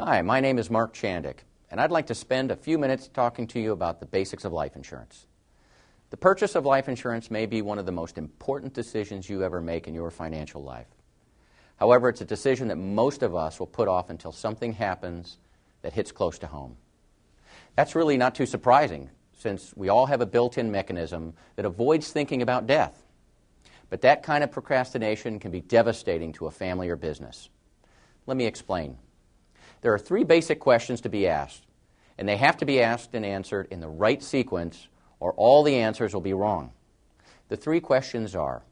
Hi, my name is Mark Chandick, and I'd like to spend a few minutes talking to you about the basics of life insurance. The purchase of life insurance may be one of the most important decisions you ever make in your financial life. However, it's a decision that most of us will put off until something happens that hits close to home. That's really not too surprising, since we all have a built-in mechanism that avoids thinking about death. But that kind of procrastination can be devastating to a family or business. Let me explain. There are three basic questions to be asked, and they have to be asked and answered in the right sequence, or all the answers will be wrong. The three questions are: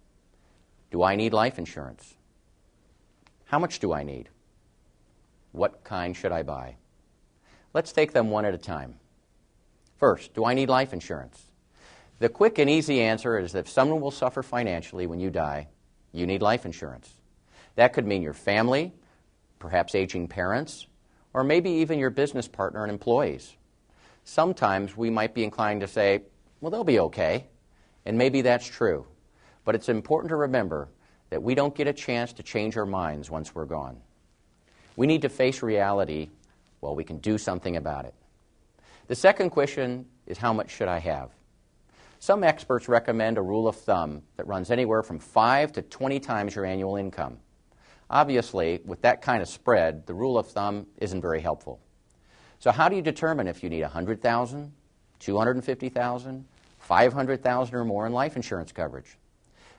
do I need life insurance? How much do I need? What kind should I buy? Let's take them one at a time. First, do I need life insurance? The quick and easy answer is that if someone will suffer financially when you die, you need life insurance. That could mean your family, perhaps aging parents, or maybe even your business partner and employees. Sometimes we might be inclined to say, well, they'll be okay, and maybe that's true. But it's important to remember that we don't get a chance to change our minds once we're gone. We need to face reality while we can do something about it. The second question is, how much should I have? Some experts recommend a rule of thumb that runs anywhere from 5 to 20 times your annual income. Obviously, with that kind of spread, the rule of thumb isn't very helpful. So how do you determine if you need $100,000, $250,000, $500,000 or more in life insurance coverage?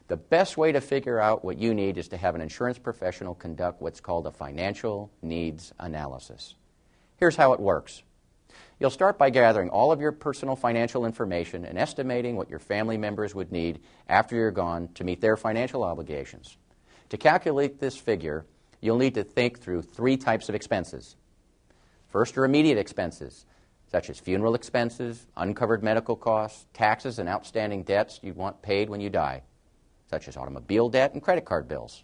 The best way to figure out what you need is to have an insurance professional conduct what's called a financial needs analysis. Here's how it works. You'll start by gathering all of your personal financial information and estimating what your family members would need after you're gone to meet their financial obligations. To calculate this figure, you'll need to think through three types of expenses. First are immediate expenses, such as funeral expenses, uncovered medical costs, taxes, and outstanding debts you want paid when you die, such as automobile debt and credit card bills.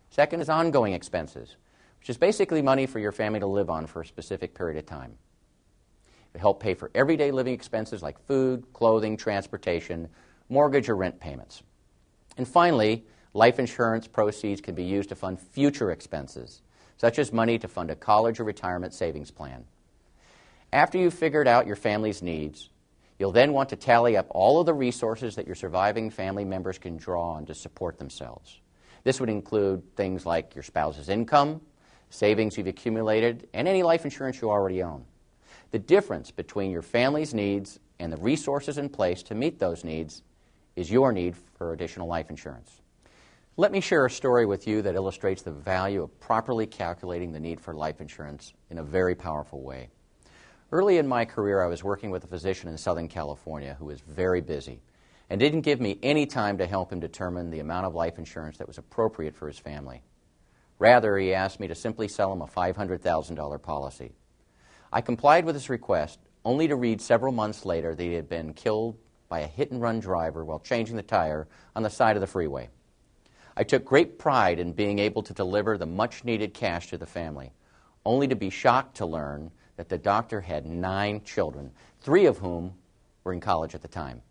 Second is ongoing expenses, which is basically money for your family to live on for a specific period of time. It help pay for everyday living expenses like food, clothing, transportation, mortgage, or rent payments. And finally, life insurance proceeds can be used to fund future expenses, such as money to fund a college or retirement savings plan. After you've figured out your family's needs, you'll then want to tally up all of the resources that your surviving family members can draw on to support themselves. This would include things like your spouse's income, savings you've accumulated, and any life insurance you already own. The difference between your family's needs and the resources in place to meet those needs is your need for additional life insurance. Let me share a story with you that illustrates the value of properly calculating the need for life insurance in a very powerful way. Early in my career, I was working with a physician in Southern California who was very busy and didn't give me any time to help him determine the amount of life insurance that was appropriate for his family. Rather, he asked me to simply sell him a $500,000 policy. I complied with his request, only to read several months later that he had been killed by a hit-and-run driver while changing the tire on the side of the freeway. I took great pride in being able to deliver the much-needed cash to the family, only to be shocked to learn that the doctor had 9 children, 3 of whom were in college at the time.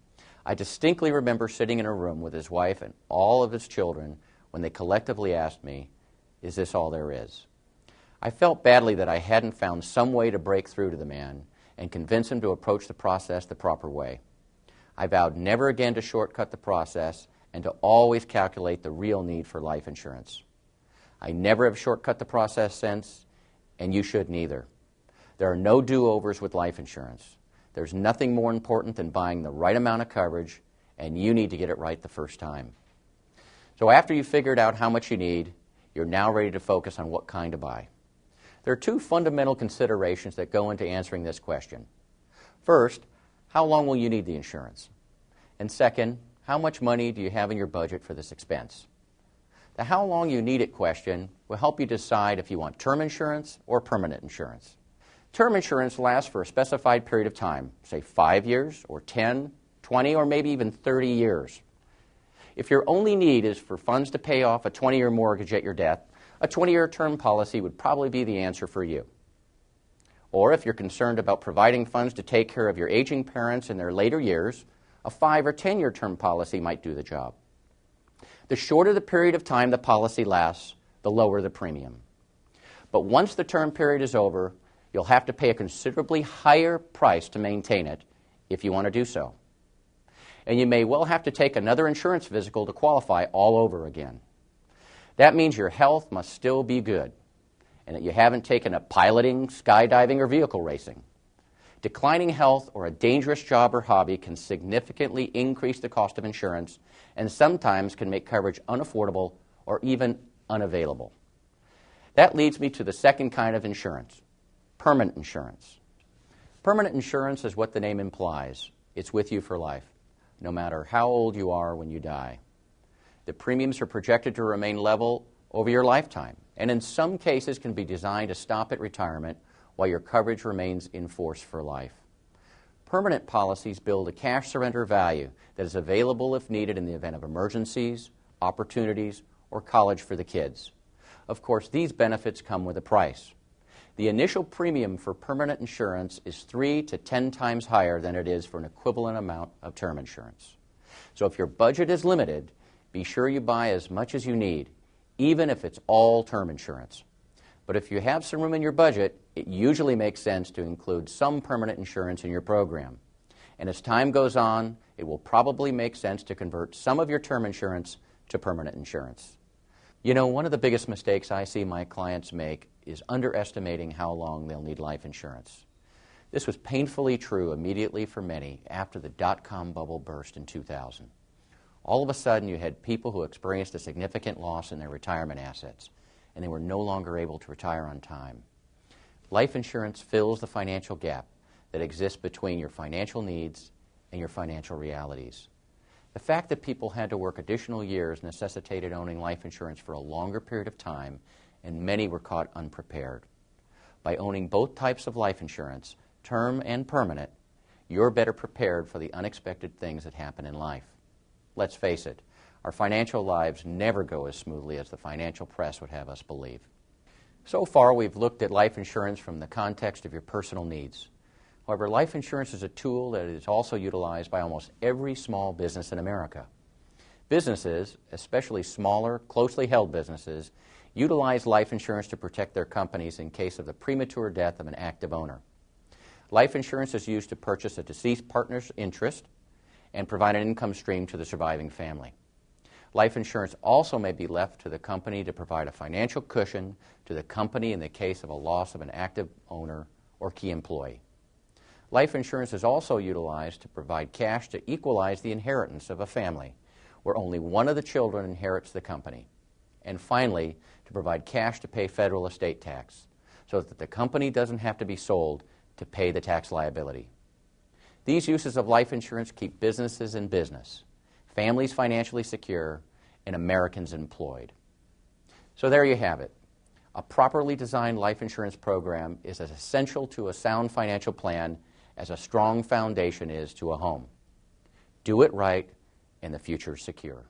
I distinctly remember sitting in a room with his wife and all of his children when they collectively asked me, "Is this all there is?" I felt badly that I hadn't found some way to break through to the man and convince him to approach the process the proper way. I vowed never again to shortcut the process and to always calculate the real need for life insurance. I never have shortcut the process since, and you shouldn't either. There are no do-overs with life insurance. There's nothing more important than buying the right amount of coverage, and you need to get it right the first time. So after you've figured out how much you need, you're now ready to focus on what kind to buy. There are 2 fundamental considerations that go into answering this question. First, how long will you need the insurance? And second, how much money do you have in your budget for this expense? The how long you need it question will help you decide if you want term insurance or permanent insurance. Term insurance lasts for a specified period of time, say 5 years or 10, 20, or maybe even 30 years. If your only need is for funds to pay off a 20-year mortgage at your death, a 20-year term policy would probably be the answer for you. Or if you're concerned about providing funds to take care of your aging parents in their later years, a 5 or 10-year term policy might do the job. The shorter the period of time the policy lasts, the lower the premium. But once the term period is over, you'll have to pay a considerably higher price to maintain it if you want to do so. And you may well have to take another insurance physical to qualify all over again. That means your health must still be good and that you haven't taken up piloting, skydiving, or vehicle racing. Declining health or a dangerous job or hobby can significantly increase the cost of insurance and sometimes can make coverage unaffordable or even unavailable. That leads me to the second kind of insurance, permanent insurance. Permanent insurance is what the name implies. It's with you for life, no matter how old you are when you die. The premiums are projected to remain level over your lifetime, and in some cases can be designed to stop at retirement while your coverage remains in force for life. Permanent policies build a cash surrender value that is available if needed in the event of emergencies, opportunities, or college for the kids. Of course, these benefits come with a price. The initial premium for permanent insurance is 3 to 10 times higher than it is for an equivalent amount of term insurance. So if your budget is limited, be sure you buy as much as you need, even if it's all term insurance. But if you have some room in your budget, it usually makes sense to include some permanent insurance in your program. And as time goes on, it will probably make sense to convert some of your term insurance to permanent insurance. You know, one of the biggest mistakes I see my clients make is underestimating how long they'll need life insurance. This was painfully true immediately for many after the dot-com bubble burst in 2000. All of a sudden, you had people who experienced a significant loss in their retirement assets, and they were no longer able to retire on time. Life insurance fills the financial gap that exists between your financial needs and your financial realities. The fact that people had to work additional years necessitated owning life insurance for a longer period of time, and many were caught unprepared. By owning both types of life insurance, term and permanent, you're better prepared for the unexpected things that happen in life. Let's face it, our financial lives never go as smoothly as the financial press would have us believe. So far, we've looked at life insurance from the context of your personal needs. However, life insurance is a tool that is also utilized by almost every small business in America. Businesses, especially smaller, closely held businesses, utilize life insurance to protect their companies in case of the premature death of an active owner. Life insurance is used to purchase a deceased partner's interest and provide an income stream to the surviving family. Life insurance also may be left to the company to provide a financial cushion to the company in the case of a loss of an active owner or key employee. Life insurance is also utilized to provide cash to equalize the inheritance of a family, where only one of the children inherits the company. And finally, to provide cash to pay federal estate tax, so that the company doesn't have to be sold to pay the tax liability. These uses of life insurance keep businesses in business, families financially secure, and Americans employed. So there you have it. A properly designed life insurance program is as essential to a sound financial plan as a strong foundation is to a home. Do it right, and the future is secure.